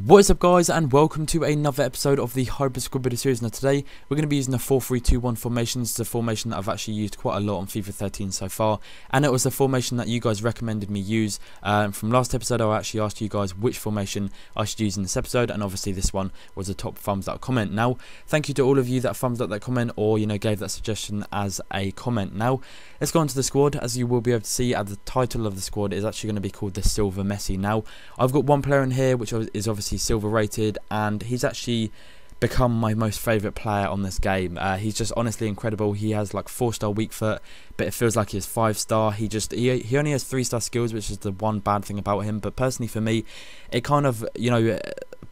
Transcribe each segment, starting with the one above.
What is up, guys, and welcome to another episode of the Hybrid Squad Builder series. Now today we're going to be using the 4-3-2-1 formation. This is a formation that I've actually used quite a lot on FIFA 13 so far, and it was the formation that you guys recommended me use. From last episode I actually asked you guys which formation I should use in this episode, and obviously this one was a top thumbs up comment. Now thank you to all of you that thumbs up that comment, or gave that suggestion as a comment. Now let's go on to the squad. As you will be able to see, at the title of the squad is actually going to be called the Silver Messi. Now I've got one player in here which is obviously silver rated, and he's actually become my most favourite player on this game. He's just honestly incredible. He has like 4-star weak foot, but it feels like he has 5-star. He only has 3-star skills, which is the one bad thing about him. But personally for me, it kind of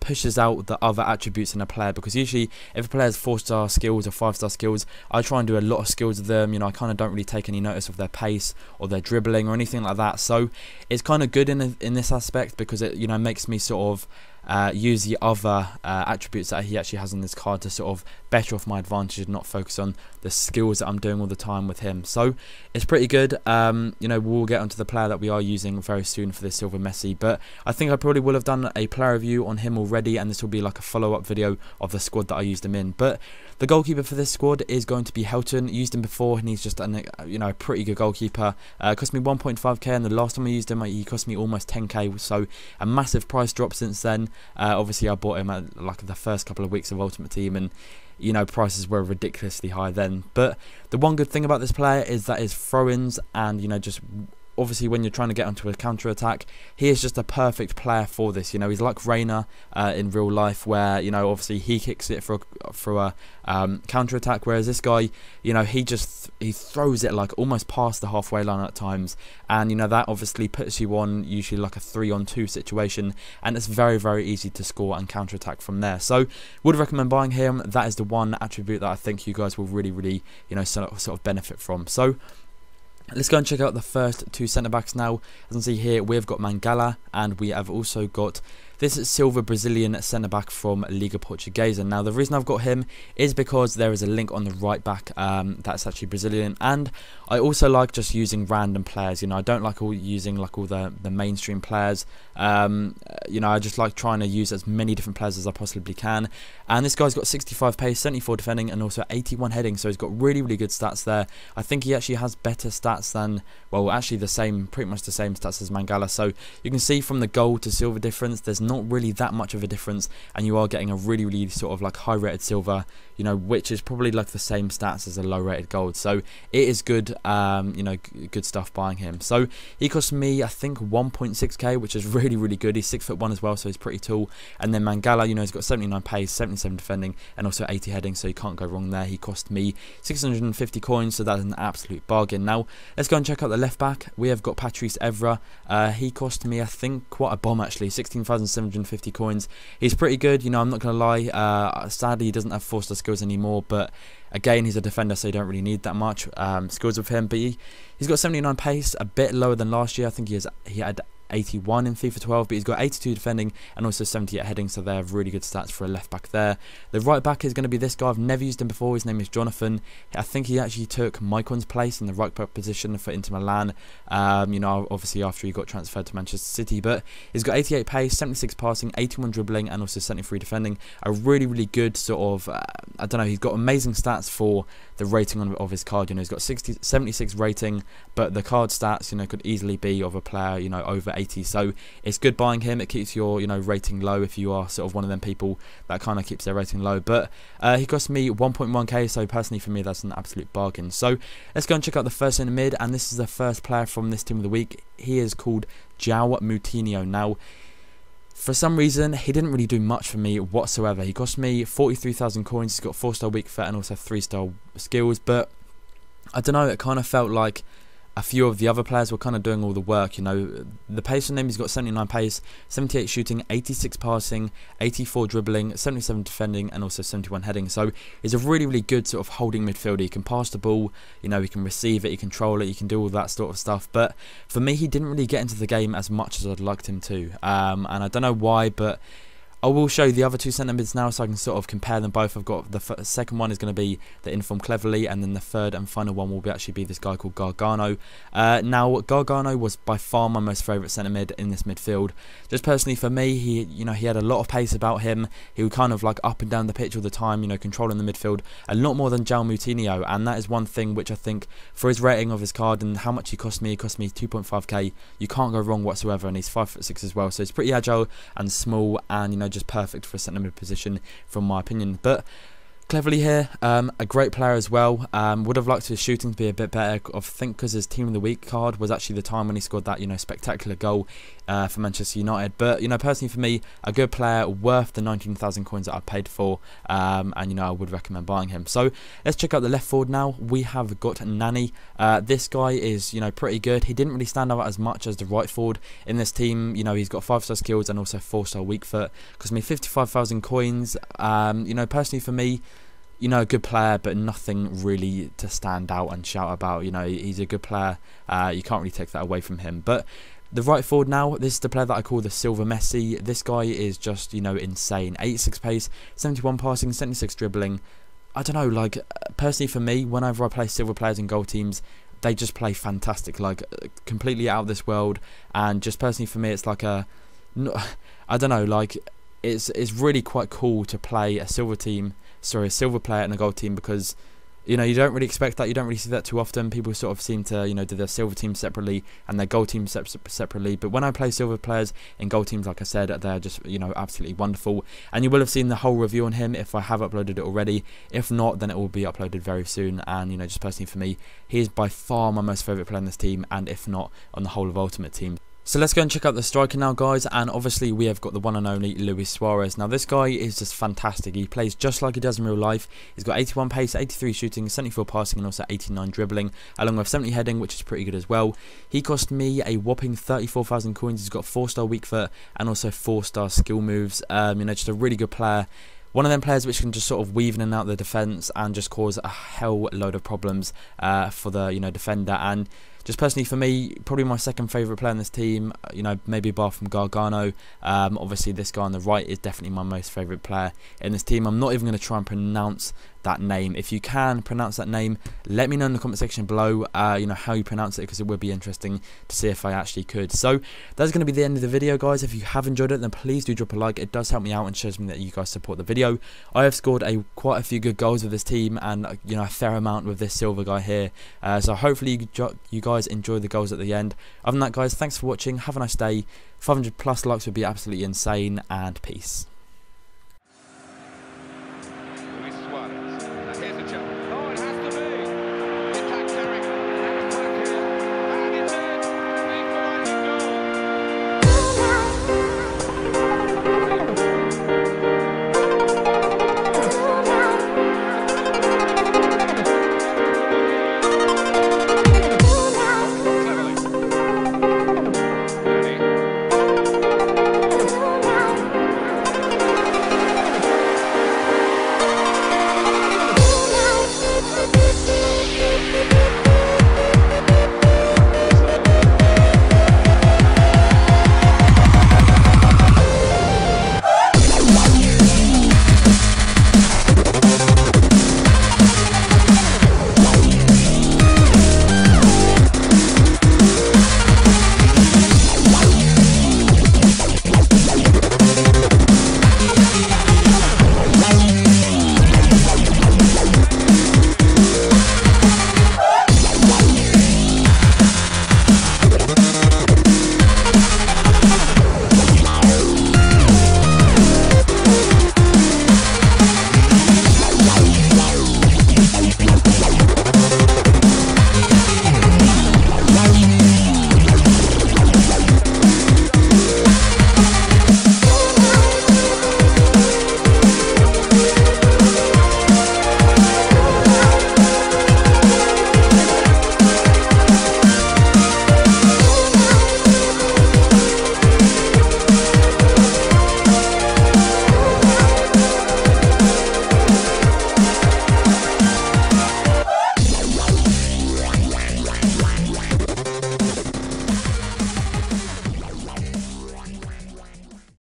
pushes out the other attributes in a player, because usually if a player has 4-star skills or 5-star skills, I try and do a lot of skills with them. I kind of don't really take any notice of their pace or their dribbling or anything like that. So it's kind of good in this aspect, because it makes me sort of use the other attributes that he actually has on this card to sort of better off my advantage and not focus on the skills that I'm doing all the time with him. So it's pretty good. We'll get onto the player that we are using very soon for this Silver Messi, but I think I probably will have done a player review on him already, and this will be like a follow-up video of the squad that I used him in. But the goalkeeper for this squad is going to be Helton. Used him before, and he's just a pretty good goalkeeper. Cost me 1.5k, and the last time I used him, he cost me almost 10k. So a massive price drop since then. Obviously, I bought him at like the first couple of weeks of Ultimate Team, and prices were ridiculously high then. But the one good thing about this player is that his throw-ins and just obviously when you're trying to get onto a counter attack, he is just a perfect player for this. He's like Reina in real life, where obviously he kicks it for a counter attack, whereas this guy, he throws it like almost past the halfway line at times, and that obviously puts you on usually like a 3-on-2 situation, and it's very, very easy to score and counter attack from there. So would recommend buying him. That is the one attribute that I think you guys will really sort of benefit from. So let's go and check out the first two centre backs now. As you can see here, we've got Mangala, and we have also got this silver Brazilian centre back from Liga Portuguesa. Now the reason I've got him is because there is a link on the right back that's actually Brazilian, and I also like just using random players. I don't like using like all the mainstream players. I just like trying to use as many different players as I possibly can. And this guy's got 65 pace, 74 defending, and also 81 heading, so he's got really good stats there. I think he actually has better stats than, well, actually pretty much the same stats as Mangala. So you can see from the gold to silver difference, there's not really that much of a difference, and you are getting a really sort of like high rated silver, which is probably like the same stats as a low rated gold. So it is good, good stuff buying him. So he cost me, I think, 1.6k, which is really good. He's 6'1" as well, so he's pretty tall. And then Mangala, he's got 79 pace, 77 defending, and also 80 heading, so you can't go wrong there. He cost me 650 coins, so that's an absolute bargain. Now let's go and check out the left back. We have got Patrice Evra. He cost me, I think, quite a bomb actually, 16,750 coins. He's pretty good, I'm not gonna lie. Sadly, he doesn't have 4-star skills anymore, but again, he's a defender, so you don't really need that much skills with him. But he's got 79 pace, a bit lower than last year. I think he had 81 in FIFA 12, but he's got 82 defending and also 78 heading, so they have really good stats for a left back there. The right back is going to be this guy. I've never used him before. His name is Jonathan. I think he actually took Maicon's place in the right back position for Inter Milan, obviously after he got transferred to Manchester City. But he's got 88 pace, 76 passing, 81 dribbling, and also 73 defending. A really good sort of, I don't know, he's got amazing stats for the rating of his card. He's got 76 rating, but the card stats, could easily be of a player, over 80. So it's good buying him. It keeps your rating low if you are sort of one of them people that kind of keeps their rating low. But he cost me 1.1k, so personally for me that's an absolute bargain. So let's go and check out the first in the mid, and this is the first player from this team of the week. He is called JOAO MOUTINHO. Now for some reason he didn't really do much for me whatsoever. He cost me 43,000 coins. He's got 4-star weak foot and also 3-star skills, but I don't know, it kind of felt like a few of the other players were kind of doing all the work. The pace on him, he's got 79 pace, 78 shooting, 86 passing, 84 dribbling, 77 defending, and also 71 heading. So he's a really good sort of holding midfielder. He can pass the ball, he can receive it, he can control it, he can do all that sort of stuff. But for me, he didn't really get into the game as much as I'd liked him to. And I don't know why, but I will show you the other two centre mids now so I can sort of compare them both. I've got the second one is going to be the Inform Cleverly, and then the third and final one will actually be this guy called Gargano. Now Gargano was by far my most favourite centre mid in this midfield. Just personally for me, he had a lot of pace about him. He would kind of like up and down the pitch all the time, controlling the midfield a lot more than JOAO MOUTINHO, and that is one thing which I think for his rating of his card and how much he cost me 2.5k. You can't go wrong whatsoever, and he's 5'6" as well, so he's pretty agile and small, and just perfect for a centre mid position from my opinion. But Cleverly here, a great player as well. Would have liked his shooting to be a bit better. I think because his Team of the Week card was actually the time when he scored that spectacular goal for Manchester United. But personally for me, a good player, worth the 19,000 coins that I paid for, and I would recommend buying him. So let's check out the left forward now. We have got Nani. This guy is pretty good. He didn't really stand out as much as the right forward in this team. He's got 5-star skills and also 4-star weak foot. Cost me 55,000 coins. Personally for me, a good player, but nothing really to stand out and shout about. He's a good player. You can't really take that away from him. But the right forward now, this is the player that I call the Silver Messi. This guy is just, insane. 86 pace, 71 passing, 76 dribbling. I don't know, personally for me, whenever I play silver players in goal teams, they just play fantastic, completely out of this world. And just personally for me, it's I don't know, it's really quite cool to play a silver player in a gold team, because you don't really expect that. You don't really see that too often. People sort of seem to do their silver team separately and their gold team separately. But when I play silver players in gold teams, like I said, they're just absolutely wonderful. And you will have seen the whole review on him if I have uploaded it already. If not, then it will be uploaded very soon. And just personally for me, he is by far my most favourite player in this team, and if not on the whole of Ultimate Team. So let's go and check out the striker now, guys, and obviously we have got the one and only Luis Suarez. Now this guy is just fantastic. He plays just like he does in real life. He's got 81 pace, 83 shooting, 74 passing, and also 89 dribbling, along with 70 heading, which is pretty good as well. He cost me a whopping 34,000 coins. He's got 4-star weak foot and also 4-star skill moves. Just a really good player. One of them players which can just sort of weave in and out the defence and just cause a hell load of problems for the defender. And just personally for me, probably my second favourite player in this team, maybe apart from Gargano. Obviously this guy on the right is definitely my most favourite player in this team. I'm not even going to try and pronounce that name. If you can pronounce that name, let me know in the comment section below how you pronounce it, because it would be interesting to see if I actually could. So that's going to be the end of the video, guys. If you have enjoyed it, then please do drop a like. It does help me out and shows me that you guys support the video. I have scored quite a few good goals with this team, and a fair amount with this silver guy here. So hopefully you guys enjoy the goals at the end. Other than that, guys, thanks for watching. Have a nice day. 500+ likes would be absolutely insane, and peace.